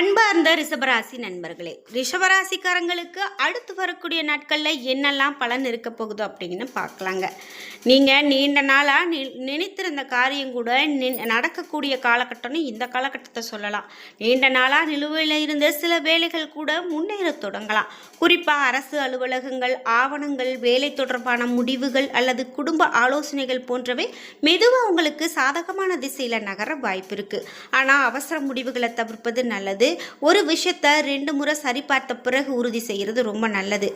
அன்பார்ந்த ரிஷபராசி நண்பர்களே, ரிஷபராசிக்காரங்களுக்கு அடுத்து வரக்கூடிய நாட்களில் என்னெல்லாம் பலன் இருக்க போகுதோ அப்படின்னு பார்க்கலாங்க. நீங்கள் நீண்ட நாளாக நினைத்திருந்த காரியம் கூட நடக்கக்கூடிய காலகட்டம்னு இந்த காலகட்டத்தை சொல்லலாம். நீண்ட நாளாக நிலுவையில் இருந்த சில வேலைகள் கூட முன்னேற தொடங்கலாம். குறிப்பாக அரசு அலுவலகங்கள், ஆவணங்கள், வேலை தொடர்பான முடிவுகள் அல்லது குடும்ப ஆலோசனைகள் போன்றவை மெதுவாக உங்களுக்கு சாதகமான திசையில் நகர வாய்ப்பு இருக்குது. ஆனால் அவசர முடிவுகளை தவிர்ப்பது நல்லது. ஒரு விஷயத்தை 2 முறை சரிபார்த்த பிறகு உறுதி செய்கிறது ரொம்ப நல்லது.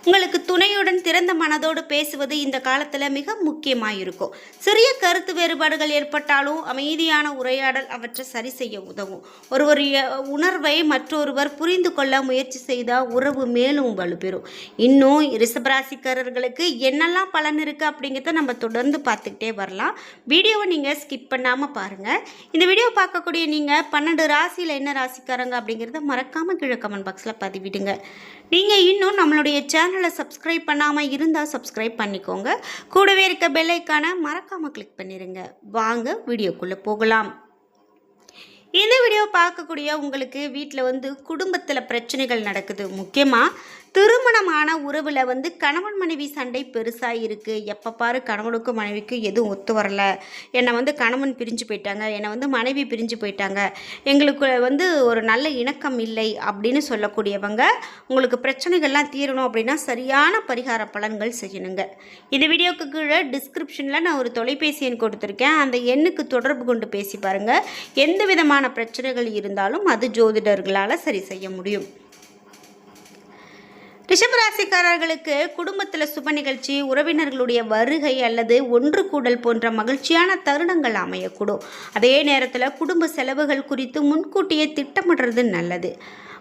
உங்களுக்கு துணையுடன் திறந்த மனதோடு பேசுவது இந்த காலத்தில் மிக முக்கியமாக இருக்கும். சிறிய கருத்து வேறுபாடுகள் ஏற்பட்டாலும் அமைதியான உரையாடல் அவற்றை சரி செய்ய உதவும். ஒருவர் உணர்வை மற்றொருவர் புரிந்து கொள்ள முயற்சி செய்தால் உறவு மேலும் வலுப்பெறும். இன்னும் ரிஷபராசிக்காரர்களுக்கு என்னெல்லாம் பலன் இருக்குது அப்படிங்கிறத நம்ம தொடர்ந்து பார்த்துக்கிட்டே வரலாம். வீடியோவை நீங்கள் ஸ்கிப் பண்ணாமல் பாருங்கள். இந்த வீடியோ பார்க்கக்கூடிய நீங்கள் 12 ராசியில் என்ன ராசிக்காரங்க அப்படிங்கிறத மறக்காமல் கீழே கமெண்ட் பாக்ஸில் பதிவிடுங்க. நீங்கள் இன்னும் நம்மளுடைய சேனலை சப்ஸ்கிரைப் பண்ணாமல் இருந்தால் சப்ஸ்கிரைப் பண்ணிக்கோங்க. கூடவே இருக்க பெல் ஐக்கானை மறக்காமல் கிளிக் பண்ணிடுங்க. வாங்க வீடியோக்குள்ளே போகலாம். இந்த வீடியோ பார்க்கக்கூடிய உங்களுக்கு வீட்டில் குடும்பத்தில் பிரச்சனைகள் நடக்குது. முக்கியமாக திருமணமான உறவில் கணவன் மனைவி சண்டை பெருசாக இருக்குது. எப்போ பாரு கணவனுக்கும் மனைவிக்கும் எதுவும் ஒத்து வரலை. என்னை கணவன் பிரிஞ்சு போயிட்டாங்க, என்னை மனைவி பிரிஞ்சு போயிட்டாங்க, எங்களுக்கு ஒரு நல்ல இணக்கம் இல்லை அப்படின்னு சொல்லக்கூடியவங்க உங்களுக்கு பிரச்சனைகள்லாம் தீரணும் அப்படின்னா சரியான பரிகார பலன்கள் செய்யணுங்க. இந்த வீடியோக்கு கீழே டிஸ்கிரிப்ஷனில் நான் ஒரு தொலைபேசி எண் கொடுத்துருக்கேன். அந்த எண்ணுக்கு தொடர்பு கொண்டு பேசி பாருங்கள். எந்த விதமான பிரச்சனைகள் இருந்தாலும் அது ஜோதிடர்களால் சரி செய்ய முடியும். ரிஷபராசிக்காரர்களுக்கு குடும்பத்தில் சுப நிகழ்ச்சி, உறவினர்களுடைய வருகை அல்லது ஒன்று கூடல் போன்ற மகிழ்ச்சியான தருணங்கள் அமையக்கூடும். அதே நேரத்தில் குடும்ப செலவுகள் குறித்து முன்கூட்டியே திட்டமிடுறது நல்லது.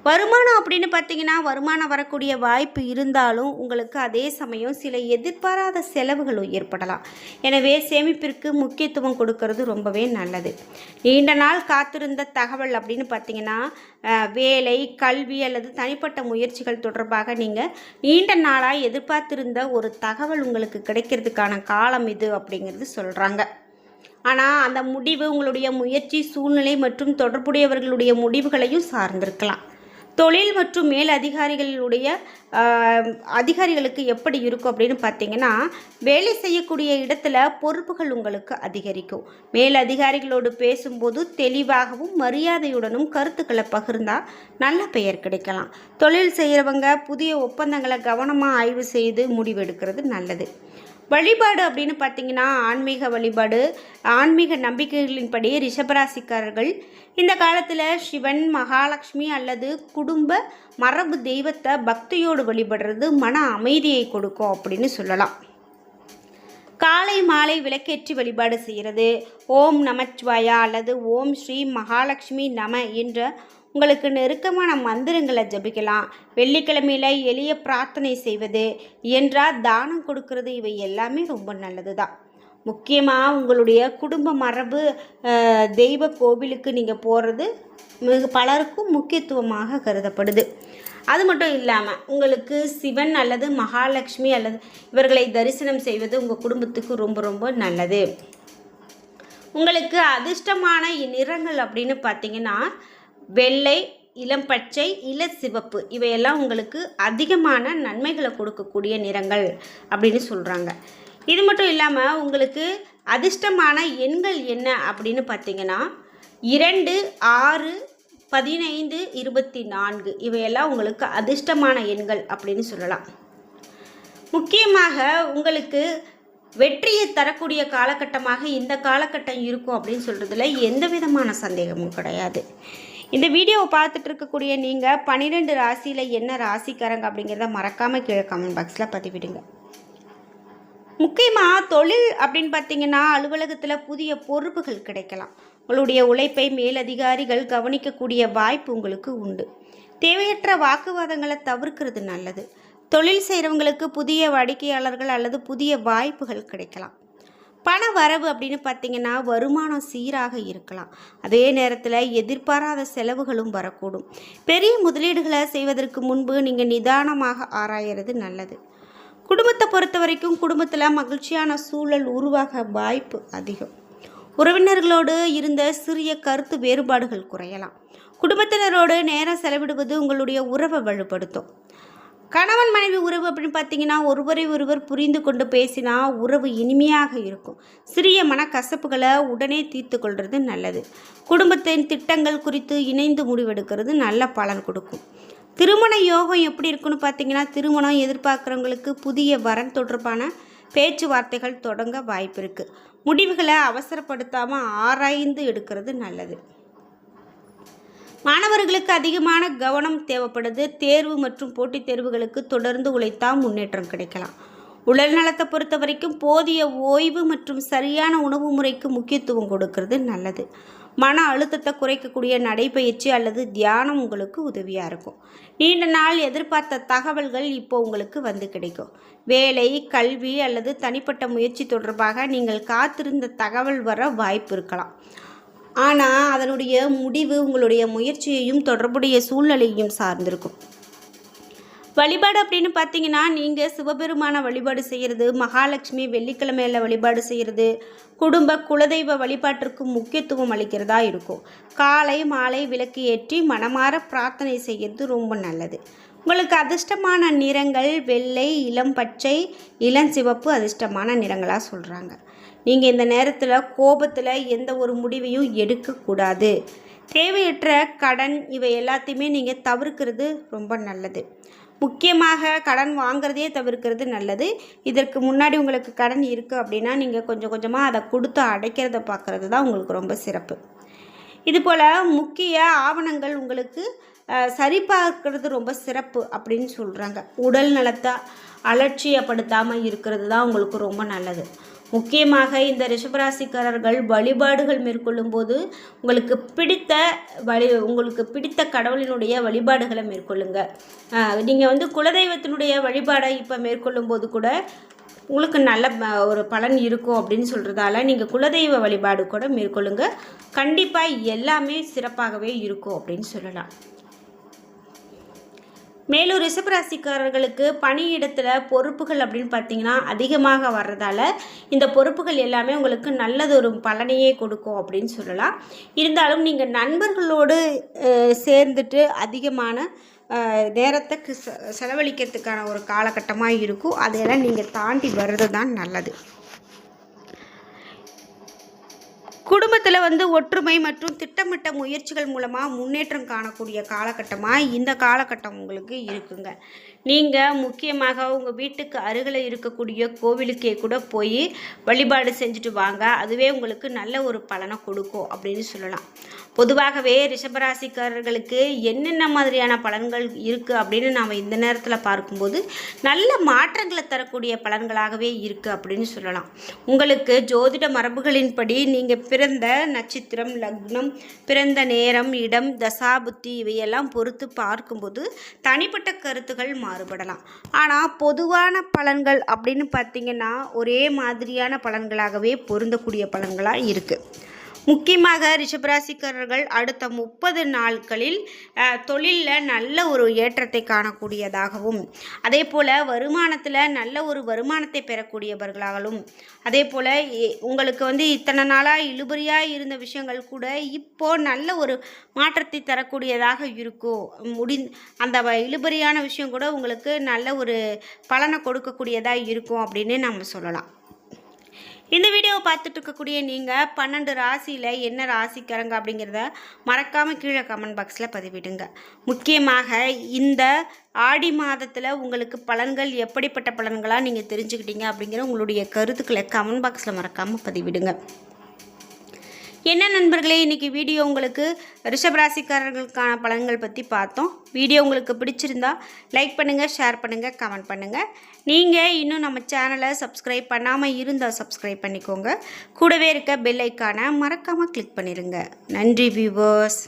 வருமானம் அப்படின்னு பார்த்தீங்கன்னா வருமானம் வரக்கூடிய வாய்ப்பு இருந்தாலும் உங்களுக்கு அதே சமயம் சில எதிர்பாராத செலவுகளும் ஏற்படலாம். எனவே சேமிப்பிற்கு முக்கியத்துவம் கொடுக்கறது ரொம்பவே நல்லது. நீண்ட நாள் காத்திருந்த தகவல் அப்படின்னு பார்த்தீங்கன்னா வேலை, கல்வி அல்லது தனிப்பட்ட முயற்சிகள் தொடர்பாக நீங்கள் நீண்ட நாளாக எதிர்பார்த்திருந்த ஒரு தகவல் உங்களுக்கு கிடைக்கிறதுக்கான காலம் இது அப்படிங்கிறது சொல்கிறாங்க. ஆனால் அந்த முடிவு உங்களுடைய முயற்சி, சூழ்நிலை மற்றும் தொடர்புடையவர்களுடைய முடிவுகளையும் சார்ந்திருக்கலாம். தொழில் மற்றும் மேல் அதிகாரிகளுக்கு எப்படி இருக்கும் அப்படின்னு பார்த்தீங்கன்னா வேலை செய்யக்கூடிய இடத்துல பொறுப்புகள் உங்களுக்கு அதிகரிக்கும். மேல் அதிகாரிகளோடு பேசும்போது தெளிவாகவும் மரியாதையுடனும் கருத்துக்களை பகிர்ந்தால் நல்ல பெயர் கிடைக்கலாம். தொழில் செய்கிறவங்க புதிய ஒப்பந்தங்களை கவனமாக ஆய்வு செய்து முடிவெடுக்கிறது நல்லது. வழிபாடு அப்படின்னு பார்த்தீங்கன்னா ஆன்மீக வழிபாடு, ஆன்மீக நம்பிக்கைகளின்படி ரிஷபராசிக்காரர்கள் இந்த காலத்தில் சிவன், மகாலட்சுமி அல்லது குடும்ப மரபு தெய்வத்தை பக்தியோடு வழிபடுறது மன அமைதியை கொடுக்கும் அப்படின்னு சொல்லலாம். காலை மாலை விளக்கேற்றி வழிபாடு செய்கிறது, ஓம் நமச்சிவாயா அல்லது ஓம் ஸ்ரீ மகாலட்சுமி நம என்ற உங்களுக்கு நெருக்கமான மந்திரங்களை ஜபிக்கலாம். வெள்ளிக்கிழமையில் எளிய பிரார்த்தனை செய்வது என்றால் தானம் கொடுக்கறது, இவை எல்லாமே ரொம்ப நல்லது தான். முக்கியமாக உங்களுடைய குடும்ப மரபு தெய்வ கோவிலுக்கு நீங்கள் போகிறது பலருக்கும் முக்கியத்துவமாக கருதப்படுது. அது மட்டும் இல்லாமல் உங்களுக்கு சிவன் அல்லது மகாலட்சுமி அல்லது இவர்களை தரிசனம் செய்வது உங்கள் குடும்பத்துக்கு ரொம்ப ரொம்ப நல்லது. உங்களுக்கு அதிர்ஷ்டமான நிறங்கள் அப்படின்னு பார்த்தீங்கன்னா வெள்ளை, இளம் பச்சை, இளசிவப்பு இவையெல்லாம் உங்களுக்கு அதிகமான நன்மைகளை கொடுக்கக்கூடிய நிறங்கள் அப்படின்னு சொல்கிறாங்க. இது மட்டும் இல்லாமல் உங்களுக்கு அதிர்ஷ்டமான எண்கள் என்ன அப்படின்னு பார்த்தீங்கன்னா 2, 6, 15, 24 இவையெல்லாம் உங்களுக்கு அதிர்ஷ்டமான எண்கள் அப்படின்னு சொல்லலாம். முக்கியமாக உங்களுக்கு வெற்றியை தரக்கூடிய காலகட்டமாக இந்த காலகட்டம் இருக்கும் அப்படின்னு சொல்கிறதுல எந்த விதமான சந்தேகமும் கிடையாது. இந்த வீடியோவை பார்த்துட்டு இருக்கக்கூடிய நீங்கள் 12 ராசியில் என்ன ராசிக்காரங்க அப்படிங்கிறத மறக்காமல் கீழே கமெண்ட் பாக்ஸில் பதிவிடுங்க. முக்கியமாக தொழில் அப்படின்னு பார்த்தீங்கன்னா அலுவலகத்தில் புதிய பொறுப்புகள் கிடைக்கலாம். உங்களுடைய உழைப்பை மேலதிகாரிகள் கவனிக்கக்கூடிய வாய்ப்பு உங்களுக்கு உண்டு. தேவையற்ற வாக்குவாதங்களை தவிர்க்கிறது நல்லது. தொழில் செய்கிறவங்களுக்கு புதிய வாடிக்கையாளர்கள் அல்லது புதிய வாய்ப்புகள் கிடைக்கலாம். பண வரவு அப்படின்னு பார்த்தீங்கன்னா வருமானம் சீராக இருக்கலாம். அதே நேரத்தில் எதிர்பாராத செலவுகளும் வரக்கூடும். பெரிய முதலீடுகளை செய்வதற்கு முன்பு நீங்கள் நிதானமாக ஆராயறது நல்லது. குடும்பத்தை பொறுத்த வரைக்கும் குடும்பத்தில் மகிழ்ச்சியான சூழல் உருவாக வாய்ப்பு அதிகம். உறவினர்களோடு இருந்த சிறிய கருத்து வேறுபாடுகள் குறையலாம். குடும்பத்தினரோடு நேரம் செலவிடுவது உங்களுடைய உறவை வலுப்படுத்தும். கணவன் மனைவி உறவு அப்படின்னு பார்த்தீங்கன்னா, ஒருவரை ஒருவர் புரிந்து கொண்டு பேசினா உறவு இனிமையாக இருக்கும். சிறிய மனக்கசப்புகளை உடனே தீர்த்து கொள்வது நல்லது. குடும்பத்தின் திட்டங்கள் குறித்து இணைந்து முடிவெடுக்கிறது நல்ல பலன் கொடுக்கும். திருமண யோகம் எப்படி இருக்குன்னு பார்த்தீங்கன்னா, திருமணம் எதிர்பார்க்குறவங்களுக்கு புதிய வரன் தொடர்பான பேச்சுவார்த்தைகள் தொடங்க வாய்ப்பு இருக்குது. முடிவுகளை அவசரப்படுத்தாமல் ஆராய்ந்து எடுக்கிறது நல்லது. மாணவர்களுக்கு அதிகமான கவனம் தேவைப்படுது. தேர்வு மற்றும் போட்டித் தேர்வுகளுக்கு தொடர்ந்து உழைத்தால் முன்னேற்றம் கிடைக்கலாம். உடல் நலத்தை பொறுத்த வரைக்கும் போதிய ஓய்வு மற்றும் சரியான உணவு முறைக்கு முக்கியத்துவம் கொடுக்கறது நல்லது. மன அழுத்தத்தை குறைக்கக்கூடிய நடைப்பயிற்சி அல்லது தியானம் உங்களுக்கு உதவியாக இருக்கும். நீண்ட நாள் எதிர்பார்த்த தகவல்கள் இப்போ உங்களுக்கு வந்து கிடைக்கும். வேலை, கல்வி அல்லது தனிப்பட்ட முயற்சி தொடர்பாக நீங்கள் காத்திருந்த தகவல் வர வாய்ப்பு இருக்கலாம். ஆனால் அதனுடைய முடிவு உங்களுடைய முயற்சியையும் தொடர்புடைய சூழ்நிலையையும் சார்ந்திருக்கும். வழிபாடு அப்படின்னு பார்த்தீங்கன்னா, நீங்கள் சிவபெருமான வழிபாடு செய்கிறது, மகாலட்சுமி வெள்ளிக்கிழமையில் வழிபாடு செய்கிறது, குடும்ப குலதெய்வ வழிபாட்டிற்கு முக்கியத்துவம் அளிக்கிறதா இருக்கும். காலை மாலை விளக்கு ஏற்றி மனமார பிரார்த்தனை செய்கிறது ரொம்ப நல்லது. உங்களுக்கு அதிர்ஷ்டமான நிறங்கள் வெள்ளை, இளம் பச்சை, இளஞ்சிவப்பு அதிர்ஷ்டமான நிறங்களாக சொல்கிறாங்க. நீங்கள் இந்த நேரத்தில் கோபத்தில் எந்த ஒரு முடிவையும் எடுக்கக்கூடாது. தேவையற்ற கடன் இவை எல்லாத்தையுமே நீங்கள் தவிர்க்கிறது ரொம்ப நல்லது. முக்கியமாக கடன் வாங்கிறதையே தவிர்க்கிறது நல்லது. இதற்கு முன்னாடி உங்களுக்கு கடன் இருக்குது அப்படின்னா நீங்கள் கொஞ்சம் கொஞ்சமாக அதை கொடுத்து அடைக்கிறத பார்க்குறது தான் உங்களுக்கு ரொம்ப சிறப்பு. இதுபோல் முக்கிய ஆவணங்கள் உங்களுக்கு சரிபார்க்கிறது ரொம்ப சிறப்பு அப்படின்னு சொல்கிறாங்க. உடல் நலத்தை அலட்சியப்படுத்தாமல் இருக்கிறது தான் உங்களுக்கு ரொம்ப நல்லது. முக்கியமாக இந்த ரிஷபராசிக்காரர்கள் வழிபாடுகள் மேற்கொள்ளும் போது உங்களுக்கு பிடித்த கடவுளினுடைய வழிபாடுகளை மேற்கொள்ளுங்க. நீங்கள் குலதெய்வத்தினுடைய வழிபாடை இப்போ மேற்கொள்ளும் போது கூட உங்களுக்கு நல்ல ஒரு பலன் இருக்கும் அப்படின்னு சொல்கிறதால நீங்கள் குலதெய்வ வழிபாடு கூட மேற்கொள்ளுங்க. கண்டிப்பாக எல்லாமே சிறப்பாகவே இருக்கும் அப்படின்னு சொல்லலாம். மேலும் ரிஷபராசிக்காரர்களுக்கு பணியிடத்தில் பொறுப்புகள் அப்படின்னு பார்த்தீங்கன்னா அதிகமாக வர்றதால இந்த பொறுப்புகள் எல்லாமே உங்களுக்கு நல்லதொரு பலனையே கொடுக்கும் அப்படின்னு சொல்லலாம். இருந்தாலும் நீங்கள் நண்பர்களோடு சேர்ந்துட்டு அதிகமான நேரத்தை செலவழிக்கிறதுக்கான ஒரு காலகட்டமாக இருக்கும். அதையெல்லாம் நீங்கள் தாண்டி வர்றது தான் நல்லது. குடும்பத்தில் ஒற்றுமை மற்றும் திட்டமிட்ட முயற்சிகள் மூலமாக முன்னேற்றம் காணக்கூடிய காலகட்டமாக இந்த காலகட்டம் உங்களுக்கு இருக்குங்க. நீங்கள் முக்கியமாக உங்கள் வீட்டுக்கு அருகில் இருக்கக்கூடிய கோவிலுக்கே கூட போய் வழிபாடு செஞ்சுட்டு வாங்க. அதுவே உங்களுக்கு நல்ல ஒரு பலனை கொடுக்கும் அப்படின்னு சொல்லலாம். பொதுவாகவே ரிஷபராசிக்காரர்களுக்கு என்னென்ன மாதிரியான பலன்கள் இருக்குது அப்படின்னு நாம் இந்த நேரத்தில் பார்க்கும்போது நல்ல மாற்றங்களை தரக்கூடிய பலன்களாகவே இருக்குது அப்படின்னு சொல்லலாம். உங்களுக்கு ஜோதிட மரபுகளின்படி நீங்கள் பிறந்த நட்சத்திரம், லக்னம், பிறந்த நேரம், இடம், தசாபுத்தி இவையெல்லாம் பொறுத்து பார்க்கும்போது தனிப்பட்ட கருத்துக்கள் மாறுபடலாம். ஆனால் பொதுவான பலன்கள் அப்படின்னு பார்த்திங்கன்னா ஒரே மாதிரியான பலன்களாகவே பொருந்தக்கூடிய பலன்களாக இருக்குது. முக்கியமாக ரிஷபராசிக்காரர்கள் அடுத்த 30 நாட்களில் தொழிலில் நல்ல ஒரு ஏற்றத்தை காணக்கூடியதாகவும், அதே போல் வருமானத்தில் நல்ல ஒரு வருமானத்தை பெறக்கூடியவர்களாகவும், அதே போல் உங்களுக்கு இத்தனை நாளாக இழுபறியாக இருந்த விஷயங்கள் கூட இப்போது நல்ல ஒரு மாற்றத்தை தரக்கூடியதாக இருக்கும். அந்த இழுபறியான விஷயம் கூட உங்களுக்கு நல்ல ஒரு பலனை கொடுக்கக்கூடியதாக இருக்கும் அப்படின்னு நம்ம சொல்லலாம். இந்த வீடியோவை பார்த்துட்டு இருக்கக்கூடிய நீங்கள் 12 ராசியில் என்ன ராசிக்காரங்க அப்படிங்கிறத மறக்காமல் கீழே கமெண்ட் பாக்ஸில் பதிவிடுங்க. முக்கியமாக இந்த ஆடி மாதத்தில் உங்களுக்கு பலன்கள் எப்படிப்பட்ட பலன்களாக நீங்கள் தெரிஞ்சுக்கிட்டீங்க அப்படிங்கிற உங்களுடைய கருத்துக்களை கமெண்ட் பாக்ஸில் மறக்காமல் பதிவிடுங்க. என்ன நண்பர்களே, இன்றைக்கி வீடியோ உங்களுக்கு ரிஷபராசிக்காரர்களுக்கான பலன்கள் பற்றி பார்த்தோம். வீடியோ உங்களுக்கு பிடிச்சிருந்தா லைக் பண்ணுங்கள், ஷேர் பண்ணுங்கள், கமெண்ட் பண்ணுங்கள். நீங்கள் இன்னும் நம்ம சேனலை சப்ஸ்கிரைப் பண்ணாமல் இருந்தால் சப்ஸ்கிரைப் பண்ணிக்கோங்க. கூடவே இருக்க பெல் ஐக்கானை மறக்காமல் கிளிக் பண்ணிடுங்க. நன்றி வியூவர்ஸ்.